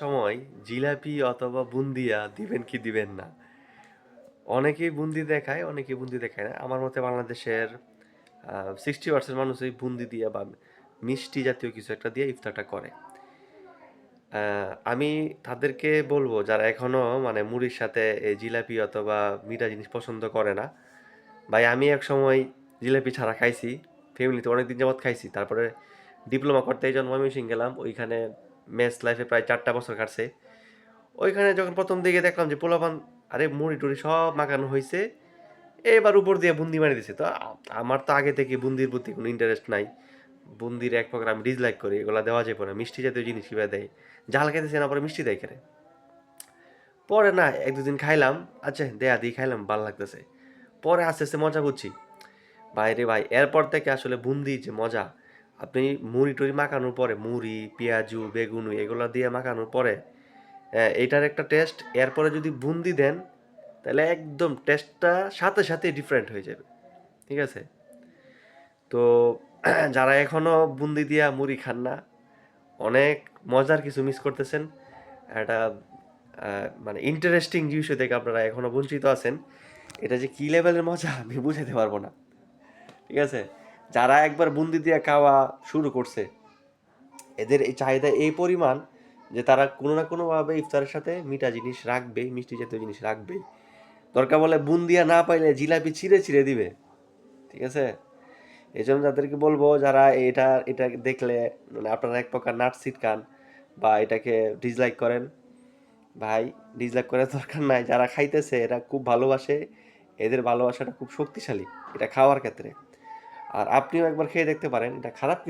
সময় জিলাপি অথবা বুন্দিয়া দিবেন কি দিবেন না? অনেকেই বুন্দি দেখায়, অনেকেই বুন্দি দেখায় না। আমার মতে বাংলাদেশের 60% মানুষই বুন্দি দিয়া বা মিষ্টি জাতীয় কিছু একটা দিয়ে ইফতারটা করে। আ আমি তাদেরকে বলব যারা এখনো মানে মুড়ির সাথে এই জিলাপি অথবা মিঠা জিনিস পছন্দ করে না। ভাই আমি একসময় জিলাপি ছাড়া খাইছি। ফ্যামিলিতে অনেকদিন যাবৎ খাইছি। তারপরে ডিপ্লোমা করতে এইজন্য ময়মনসিংহ গেলাম। ওইখানে মেস লাইফে প্রায় ৪ টা বছর কাটছে। ওইখানে যখন ১ম দিকে দেখলাম যে পোলাপান আরে মুড়ি-টুড়ি সব মাখানো হইছে। এবার উপর দিয়ে বুন্দি মারি দিছে। তো আমার তো আগে থেকে বুন্দির প্রতি কোনো ইন্টারেস্ট নাই। বুন্দির এক প্রকার আমি ডিসলাইক করি। এগুলা দেওয়া যাবে না। মিষ্টি জাতীয় জিনিস কিভাবে দেয়? ঝাল খাইতেছি না পরে মিষ্টি দেয় কেনে? পরে না ১-২ দিন খাইলাম। আচ্ছা দেয়া দেই খাইলাম ভাল লাগতেছে। পরে আস্তে, আস্তে মজা বুঝছি। ভাইরে ভাই! এরপর থেকে আসলে বুন্দির যে মজা, আপনি মুড়ি-টুড়ি মাখানোর পরে মুড়ি, পেঁয়াজু, বেগুনি এগুলা দিয়ে মাখানোর পরে এইটার একটা টেস্ট। এরপরে যদি বুন্দি দেন, তাহলে একদম টেস্টটা সাথে, সাথেই ডিফারেন্ট হয়ে যাবে। ঠিক আছে? তো যারা এখনো বুন্দি দিয়া মুড়ি খান না, অনেক মজার কিছু মিস করতেছেন। একটা মানে ইন্টারেস্টিং বিষয় থেকে আপনারা এখনো বঞ্চিত আছেন। এটা যে কি লেভেলের মজা আমি বুঝাইতে পারব না। ঠিক আছে? যারা একবার বুন্দি দিয়া খাওয়া শুরু করছে, এদের এই চাহিদা এই পরিমাণ যে তারা কোনো না কোনোভাবে ইফতারের সাথে মিঠা জিনিস রাখবেই, মিষ্টি জাতীয় জিনিস রাখবেই। দরকার বলে বুন্দিয়া না পাইলে জিলাপি ছিঁড়ে, ছিঁড়ে দিবে। ঠিক আছে? এজন্য তাদেরকে বলবো যারা এটা দেখলে মানে আপনারা এক প্রকার নাট ছিটকান বা এটাকে ডিসলাইক করেন, ভাই ডিসলাইক করার দরকার নাই। যারা খাইতেছে এরা খুব ভালোবাসে। এদের ভালোবাসাটা খুব শক্তিশালী এটা খাওয়ার ক্ষেত্রে। আর আপনিও একবার খেয়ে দেখতে পারেন। এটা খারাপ কিছু